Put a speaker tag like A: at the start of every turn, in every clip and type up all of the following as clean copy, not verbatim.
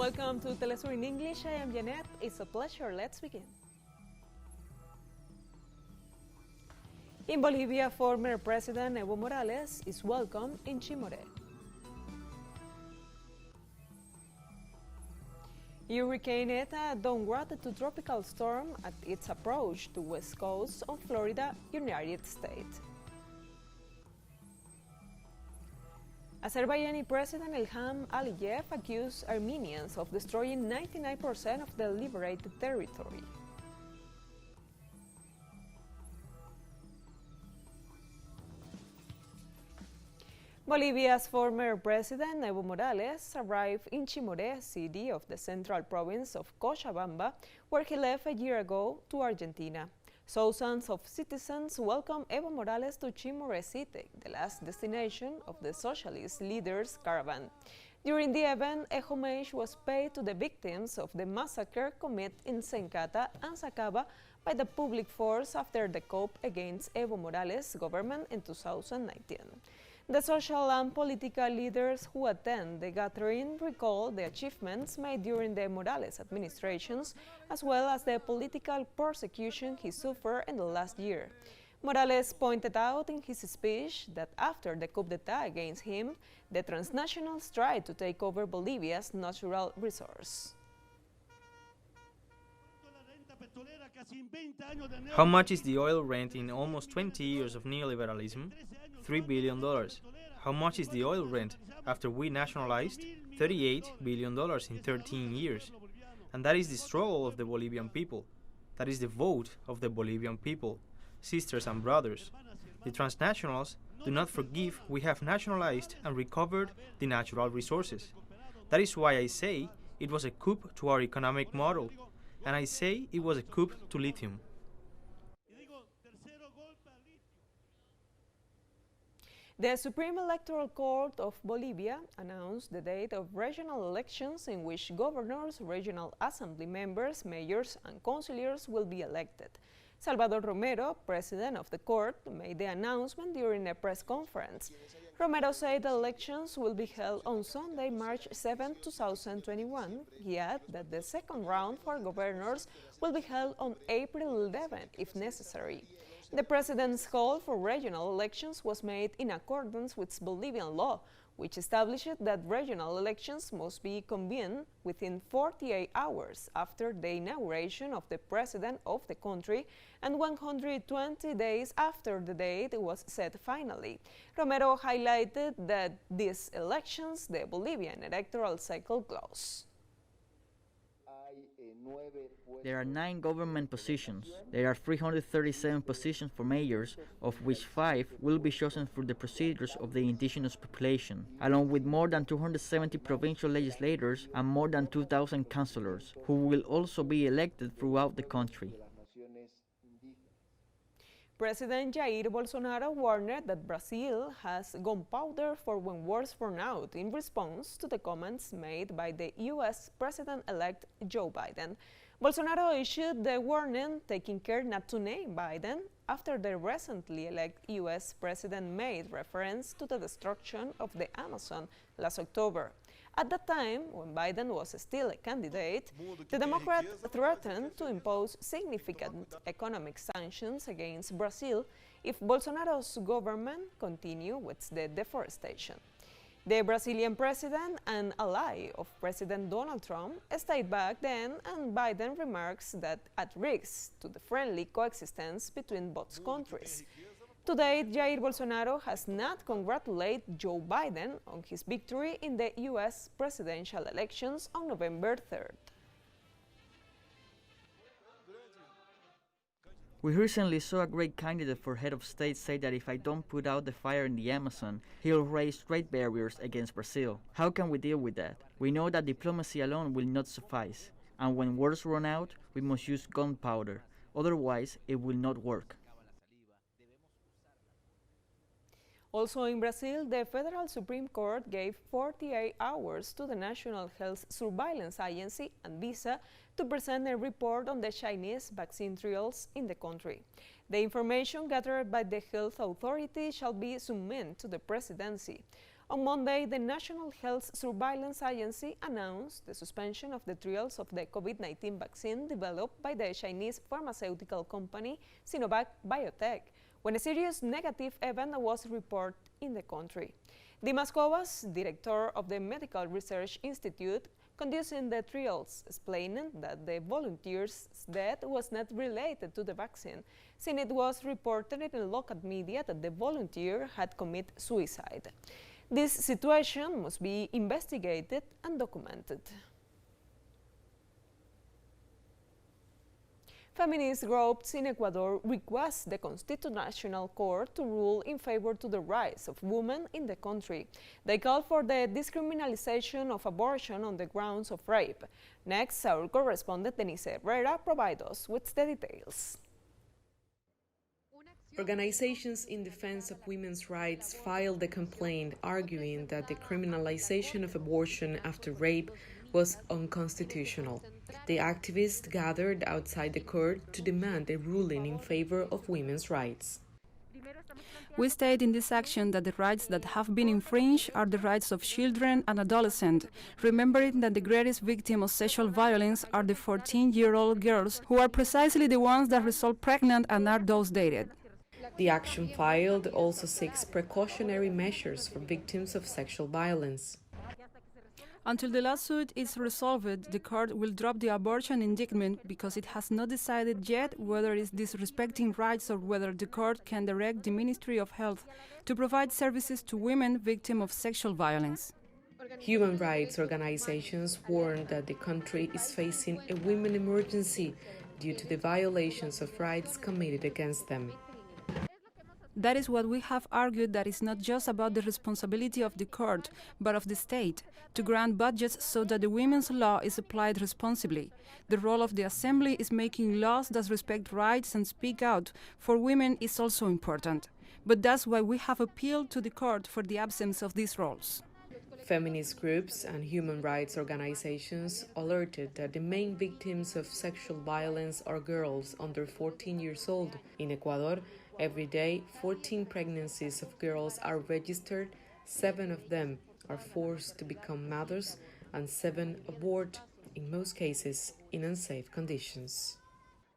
A: Welcome to teleSUR in English. I am Janet. It's a pleasure. Let's begin. In Bolivia, former President Evo Morales is welcome in Chimore. Hurricane Eta downgraded to tropical storm at its approach to west coast of Florida, United States. Azerbaijani President Ilham Aliyev accused Armenians of destroying 99% of the liberated territory. Bolivia's former president Evo Morales arrived in Chimore, city of the central province of Cochabamba, where he left a year ago to Argentina. Thousands of citizens welcomed Evo Morales to Chimore City, the last destination of the socialist leader's caravan. During the event, a homage was paid to the victims of the massacre committed in Sencata and Sacaba by the public force after the coup against Evo Morales' government in 2019. The social and political leaders who attend the gathering recall the achievements made during the Morales administrations, as well as the political persecution he suffered in the last year. Morales pointed out in his speech that after the coup d'etat against him, the transnationals tried to take over Bolivia's natural resource.
B: How much is the oil rent in almost 20 years of neoliberalism? $3 billion. How much is the oil rent after we nationalized? $38 billion in 13 years. And that is the struggle of the Bolivian people. That is the vote of the Bolivian people, sisters and brothers. The transnationals do not forgive we have nationalized and recovered the natural resources. That is why I say it was a coup to our economic model. And I say it was a coup to lithium.
A: The Supreme Electoral Court of Bolivia announced the date of regional elections in which governors, regional assembly members, mayors, and councillors will be elected. Salvador Romero, president of the court, made the announcement during a press conference. Romero said the elections will be held on Sunday, March 7, 2021. He added that the second round for governors will be held on April 11 if necessary. The president's call for regional elections was made in accordance with Bolivian law, which established that regional elections must be convened within 48 hours after the inauguration of the president of the country and 120 days after the date was set finally. Romero highlighted that these elections, the Bolivian electoral cycle close.
C: There are 9 government positions. There are 337 positions for mayors, of which 5 will be chosen through the procedures of the indigenous population, along with more than 270 provincial legislators and more than 2,000 councillors, who will also be elected throughout the country.
A: President Jair Bolsonaro warned that Brazil has gunpowder for when wars burn out in response to the comments made by the U.S. President-elect Joe Biden. Bolsonaro issued the warning, taking care not to name Biden, after the recently elected U.S. president made reference to the destruction of the Amazon last October. At that time, when Biden was still a candidate, the Democrat threatened to impose significant economic sanctions against Brazil if Bolsonaro's government continued with the deforestation. The Brazilian president, an ally of President Donald Trump, stayed back then, and Biden remarks that at risk to the friendly coexistence between both countries. To date, Jair Bolsonaro has not congratulated Joe Biden on his victory in the U.S. presidential elections on November 3rd.
C: We recently saw a great candidate for head of state say that if I don't put out the fire in the Amazon, he'll raise trade barriers against Brazil. How can we deal with that? We know that diplomacy alone will not suffice, and when wars run out, we must use gunpowder. Otherwise, it will not work.
A: Also in Brazil, the Federal Supreme Court gave 48 hours to the National Health Surveillance Agency, Anvisa, to present a report on the Chinese vaccine trials in the country. The information gathered by the health authority shall be submitted to the presidency. On Monday, the National Health Surveillance Agency announced the suspension of the trials of the COVID-19 vaccine developed by the Chinese pharmaceutical company Sinovac Biotech, when a serious negative event was reported in the country. Dimas Covas, director of the Medical Research Institute conducting the trials, explaining that the volunteer's death was not related to the vaccine, since it was reported in the local media that the volunteer had committed suicide. This situation must be investigated and documented. Feminist groups in Ecuador request the Constitutional Court to rule in favor to the rights of women in the country. They call for the decriminalization of abortion on the grounds of rape. Next, our correspondent Denise Herrera provides us with the details.
D: Organizations in defense of women's rights filed a complaint arguing that the criminalization of abortion after rape was unconstitutional. The activists gathered outside the court to demand a ruling in favor of women's rights.
E: We state in this action that the rights that have been infringed are the rights of children and adolescents, remembering that the greatest victim of sexual violence are the 14-year-old girls who are precisely the ones that result pregnant and are those dated.
D: The action filed also seeks precautionary measures for victims of sexual violence.
E: Until the lawsuit is resolved, the court will drop the abortion indictment because it has not decided yet whether it is disrespecting rights or whether the court can direct the Ministry of Health to provide services to women victims of sexual violence.
D: Human rights organizations warn that the country is facing a women emergency due to the violations of rights committed against them.
E: That is what we have argued, that it's not just about the responsibility of the court, but of the state, to grant budgets so that the women's law is applied responsibly. The role of the assembly is making laws that respect rights and speak out for women is also important. But that's why we have appealed to the court for the absence of these roles.
D: Feminist groups and human rights organizations alerted that the main victims of sexual violence are girls under 14 years old. In Ecuador, every day, 14 pregnancies of girls are registered, 7 of them are forced to become mothers, and 7 abort, in most cases, in unsafe conditions.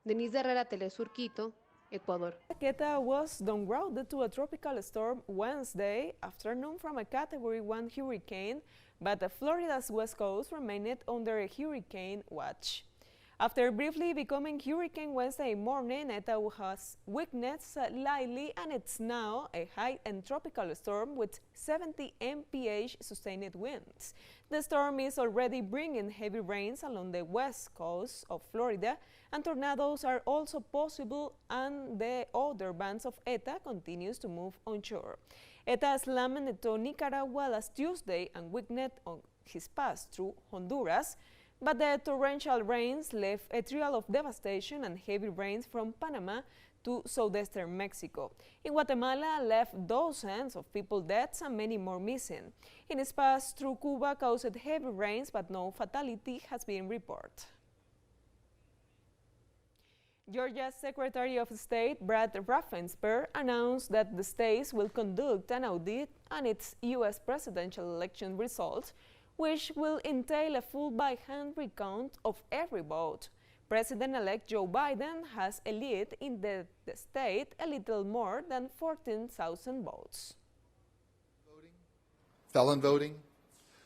F: Denise Herrera, teleSUR, Quito, Ecuador.
A: Eta was downgraded to a tropical storm Wednesday afternoon from a Category 1 hurricane, but Florida's west coast remained under a hurricane watch. After briefly becoming hurricane Wednesday morning, Eta has weakened slightly and it's now a high-end tropical storm with 70 mph sustained winds. The storm is already bringing heavy rains along the west coast of Florida, and tornadoes are also possible, and the other bands of Eta continues to move onshore. Eta slammed into Nicaragua last Tuesday and weakened on his path through Honduras, but the torrential rains left a trail of devastation and heavy rains from Panama to southeastern Mexico. In Guatemala, left dozens of people dead and many more missing. In its path through Cuba, caused heavy rains, but no fatality has been reported. Georgia's Secretary of State, Brad Raffensperger, announced that the state will conduct an audit on its U.S. presidential election results, which will entail a full by-hand recount of every vote. President-elect Joe Biden has a lead in the state, a little more than 14,000 votes.
G: Felon voting,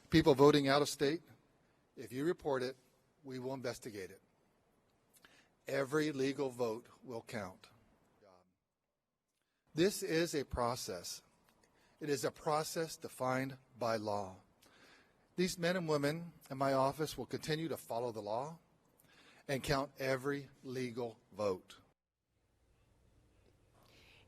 G: people voting out of state, if you report it, we will investigate it. Every legal vote will count. This is a process. It is a process defined by law. These men and women in my office will continue to follow the law and count every legal vote.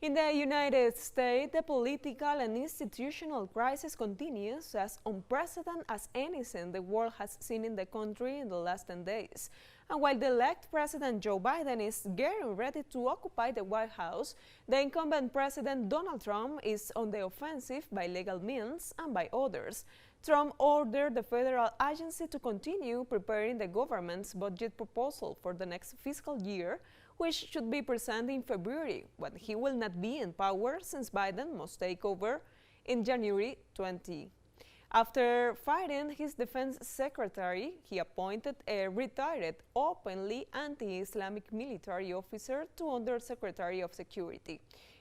A: In the United States, the political and institutional crisis continues as unprecedented as anything the world has seen in the country in the last 10 days. And while the elect President Joe Biden is getting ready to occupy the White House, the incumbent President Donald Trump is on the offensive by legal means and by others. Trump ordered the federal agency to continue preparing the government's budget proposal for the next fiscal year, which should be presented in February, when he will not be in power since Biden must take over in January 20. After firing his defense secretary, he appointed a retired, openly anti-Islamic military officer to Undersecretary of Security.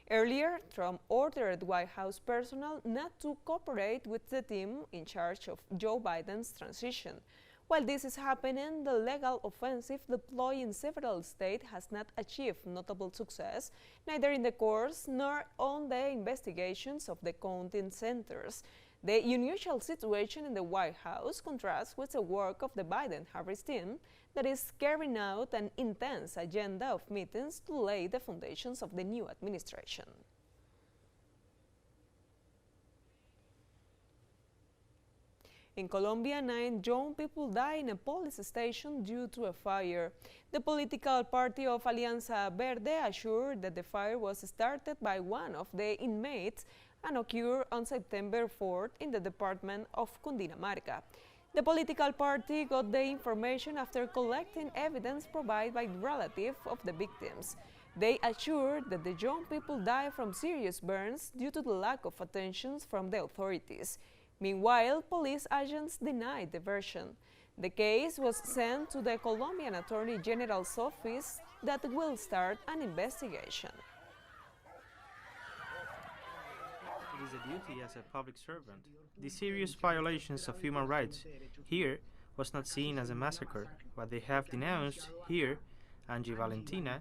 A: Earlier, Trump ordered White House personnel not to cooperate with the team in charge of Joe Biden's transition. While this is happening, the legal offensive deployed in several states has not achieved notable success, neither in the courts nor on the investigations of the counting centers. The unusual situation in the White House contrasts with the work of the Biden-Harris team that is carrying out an intense agenda of meetings to lay the foundations of the new administration. In Colombia, 9 young people died in a police station due to a fire. The political party of Alianza Verde assured that the fire was started by one of the inmates and occurred on September 4th in the department of Cundinamarca. The political party got the information after collecting evidence provided by relatives of the victims. They assured that the young people died from serious burns due to the lack of attention from the authorities. Meanwhile, police agents denied the version. The case was sent to the Colombian Attorney General's office that will start an investigation.
B: It is a duty as a public servant. The serious violations of human rights here was not seen as a massacre. What they have denounced here, Angie Valentina,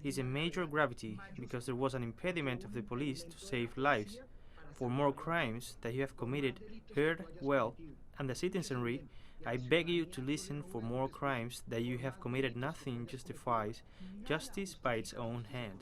B: is a major gravity because there was an impediment of the police to save lives. For more crimes that you have committed, heard well, and the citizenry, I beg you to listen. For more crimes that you have committed, nothing justifies justice by its own hand.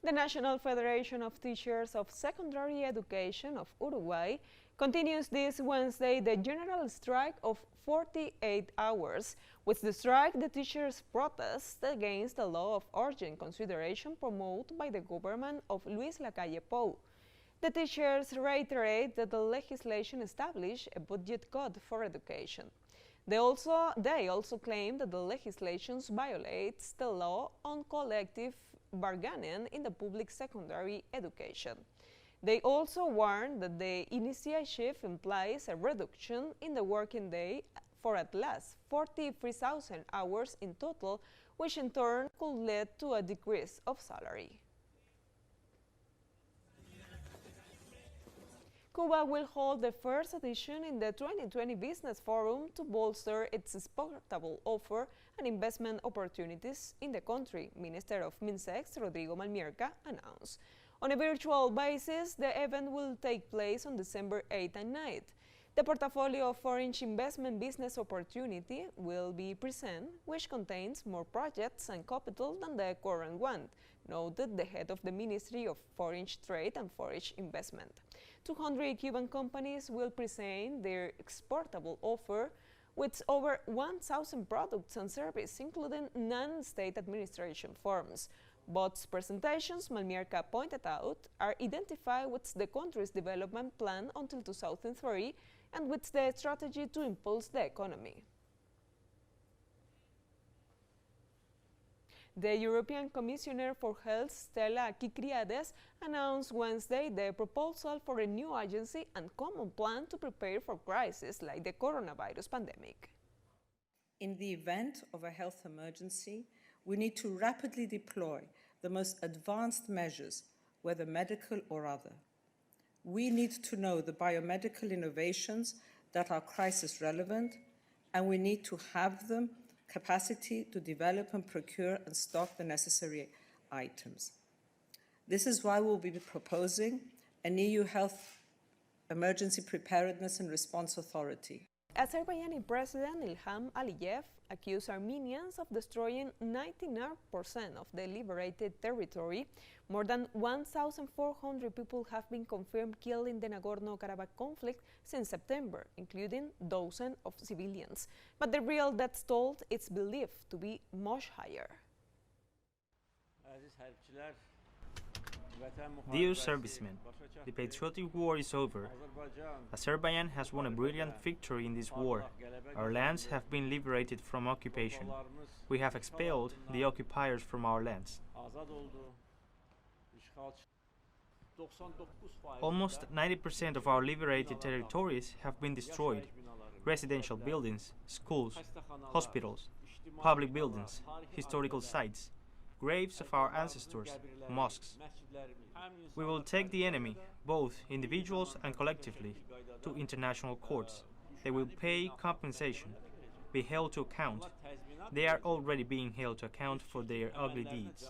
A: The National Federation of Teachers of Secondary Education of Uruguay continues this Wednesday the general strike of 48 hours. With the strike, the teachers protest against the law of urgent consideration promoted by the government of Luis Lacalle Pou. The teachers reiterate that the legislation established a budget cut for education. They also claim that the legislation violates the law on collective bargaining in the public secondary education. They also warn that the initiative implies a reduction in the working day for at least 43,000 hours in total, which in turn could lead to a decrease of salary. Cuba will hold the first edition in the 2020 Business Forum to bolster its exportable offer and investment opportunities in the country, Minister of MINSEX Rodrigo Malmierca announced. On a virtual basis, the event will take place on December 8th and 9th. The portfolio of foreign investment business opportunity will be present, which contains more projects and capital than the current one, noted the head of the Ministry of Foreign Trade and Foreign Investment. 200 Cuban companies will present their exportable offer with over 1,000 products and services, including non-state administration firms. Both presentations, Malmierca pointed out, are identified with the country's development plan until 2030 and with the strategy to impulse the economy. The European Commissioner for Health, Stella Kyriakides, announced Wednesday the proposal for a new agency and common plan to prepare for crises like the coronavirus pandemic.
H: In the event of a health emergency, we need to rapidly deploy the most advanced measures, whether medical or other. We need to know the biomedical innovations that are crisis relevant, and we need to have the capacity to develop and procure and stock the necessary items. This is why we'll be proposing an EU health emergency preparedness and response authority.
A: Azerbaijani President Ilham Aliyev accused Armenians of destroying 99% of the liberated territory. More than 1,400 people have been confirmed killed in the Nagorno-Karabakh conflict since September, including dozens of civilians. But the real death toll is believed to be much higher.
B: Dear servicemen, the patriotic war is over. Azerbaijan has won a brilliant victory in this war. Our lands have been liberated from occupation. We have expelled the occupiers from our lands. Almost 90% of our liberated territories have been destroyed. Residential buildings, schools, hospitals, public buildings, historical sites, graves of our ancestors, mosques. We will take the enemy, both individuals and collectively, to international courts. They will pay compensation, be held to account. They are already being held to account for their ugly deeds.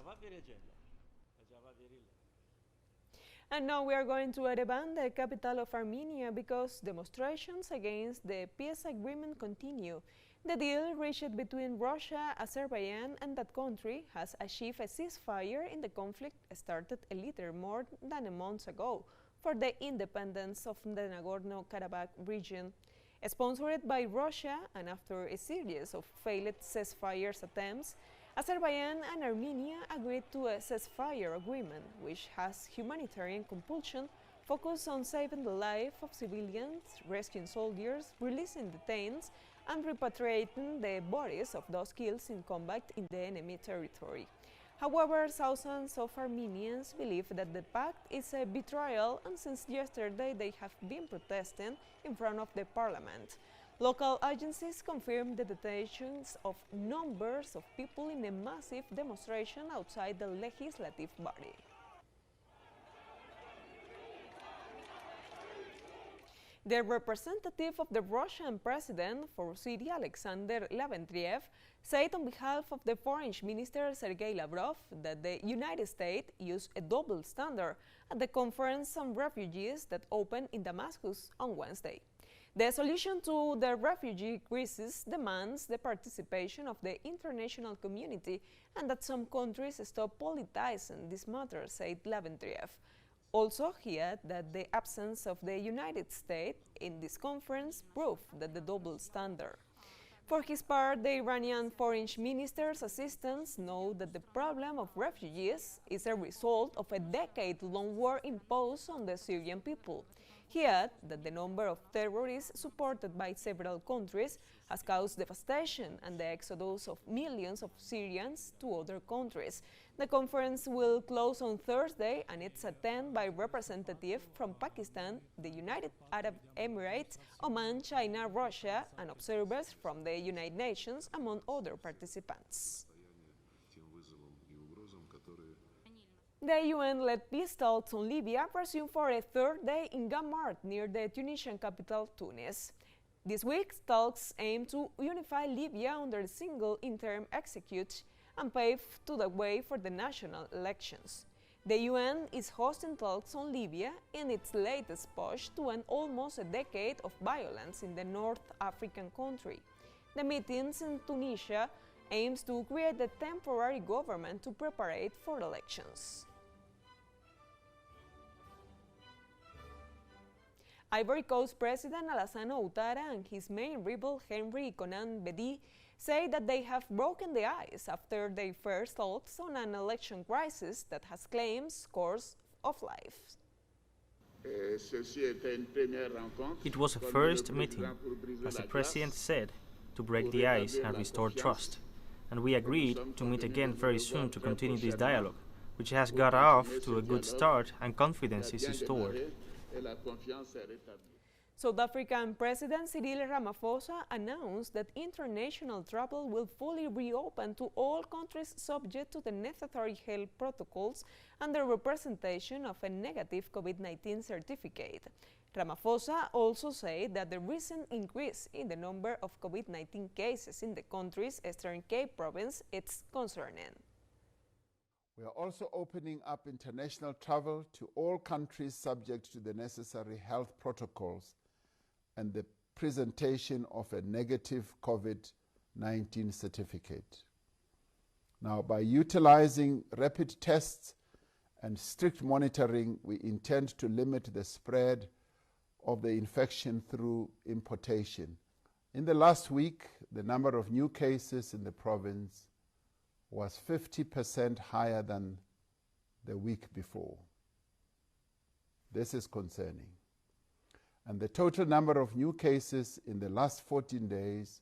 A: And now we are going to Yerevan, the capital of Armenia, because demonstrations against the peace agreement continue. The deal reached between Russia, Azerbaijan, and that country has achieved a ceasefire in the conflict started a little more than a month ago for the independence of the Nagorno-Karabakh region. Sponsored by Russia, and after a series of failed ceasefire attempts, Azerbaijan and Armenia agreed to a ceasefire agreement, which has humanitarian compulsion, focused on saving the life of civilians, rescuing soldiers, releasing detainees, and repatriating the bodies of those killed in combat in the enemy territory. However, thousands of Armenians believe that the pact is a betrayal, and since yesterday they have been protesting in front of the parliament. Local agencies confirmed the detentions of numbers of people in a massive demonstration outside the legislative body. The representative of the Russian president for Syria, Alexander Lavrentiev, said on behalf of the Foreign Minister Sergei Lavrov that the United States used a double standard at the conference on refugees that opened in Damascus on Wednesday. The solution to the refugee crisis demands the participation of the international community and that some countries stop politicizing this matter, said Lavrentiev. Also, he added that the absence of the United States in this conference proved that the double standard. For his part, the Iranian Foreign Minister's assistants know that the problem of refugees is a result of a decade-long war imposed on the Syrian people. He added that the number of terrorists supported by several countries has caused devastation and the exodus of millions of Syrians to other countries. The conference will close on Thursday, and it's attended by representatives from Pakistan, the United Arab Emirates, Oman, China, Russia, and observers from the United Nations, among other participants. The UN-led peace talks on Libya resumed for a third day in Gamart, near the Tunisian capital, Tunis. This week's talks aim to unify Libya under a single interim executive and pave the way for the national elections. The UN is hosting talks on Libya in its latest push to end almost a decade of violence in the North African country. The meetings in Tunisia aims to create a temporary government to prepare for elections. Ivory Coast President Alassane Ouattara and his main rival Henry Konan Bedi say that they have broken the ice after their first talks on an election crisis that has claimed scores of lives.
B: It was a first meeting, as the President said, to break the ice and restore trust. And we agreed to meet again very soon to continue this dialogue, which has got off to a good start and confidence is restored.
A: South African President Cyril Ramaphosa announced that international travel will fully reopen to all countries subject to the necessary health protocols and the representation of a negative COVID-19 certificate. Ramaphosa also said that the recent increase in the number of COVID-19 cases in the country's Eastern Cape province is concerning.
I: We are also opening up international travel to all countries subject to the necessary health protocols and the presentation of a negative COVID-19 certificate. Now, by utilizing rapid tests and strict monitoring, we intend to limit the spread of the infection through importation. In the last week, the number of new cases in the province was 50% higher than the week before. This is concerning. And the total number of new cases in the last 14 days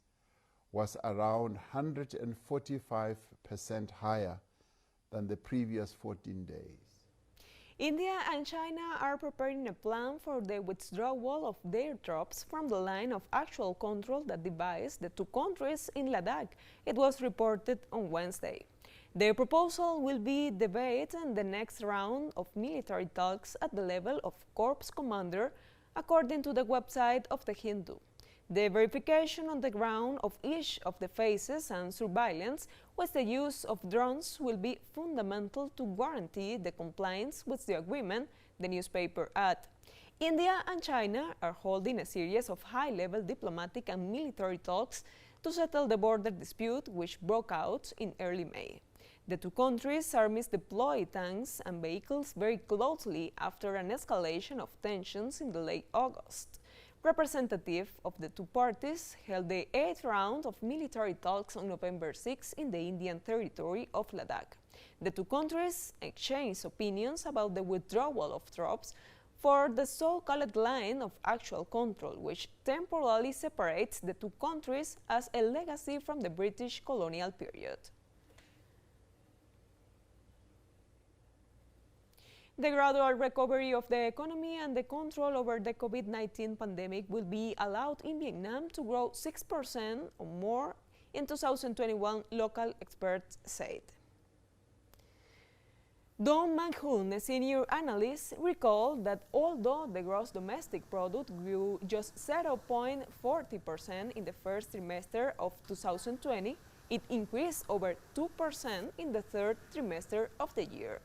I: was around 145% higher than the previous 14 days.
A: India and China are preparing a plan for the withdrawal of their troops from the line of actual control that divides the two countries in Ladakh, it was reported on Wednesday. The proposal will be debated in the next round of military talks at the level of Corps Commander, according to the website of the Hindu. The verification on the ground of each of the phases and surveillance with the use of drones will be fundamental to guarantee the compliance with the agreement, the newspaper added. India and China are holding a series of high-level diplomatic and military talks to settle the border dispute which broke out in early May. The two countries' armies deployed tanks and vehicles very closely after an escalation of tensions in the late August. Representatives of the two parties held the 8th round of military talks on November 6 in the Indian territory of Ladakh. The two countries exchanged opinions about the withdrawal of troops for the so-called line of actual control, which temporarily separates the two countries as a legacy from the British colonial period. The gradual recovery of the economy and the control over the COVID-19 pandemic will be allowed in Vietnam to grow 6% or more in 2021, local experts said. Don Mang-hoon, a senior analyst, recalled that although the gross domestic product grew just 0.40% in the first trimester of 2020, it increased over 2% in the third trimester of the year.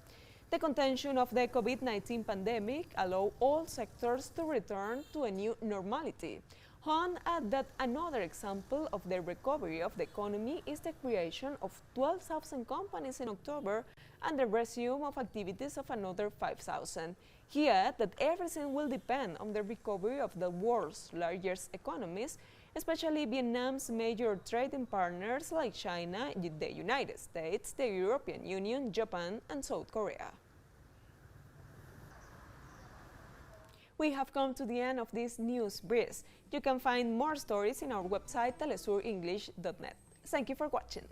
A: The contention of the COVID-19 pandemic allowed all sectors to return to a new normality. Han added that another example of the recovery of the economy is the creation of 12,000 companies in October and the resume of activities of another 5,000. He added that everything will depend on the recovery of the world's largest economies, especially Vietnam's major trading partners like China, the United States, the European Union, Japan, and South Korea. We have come to the end of this news breeze. You can find more stories in our website telesurenglish.net. Thank you for watching.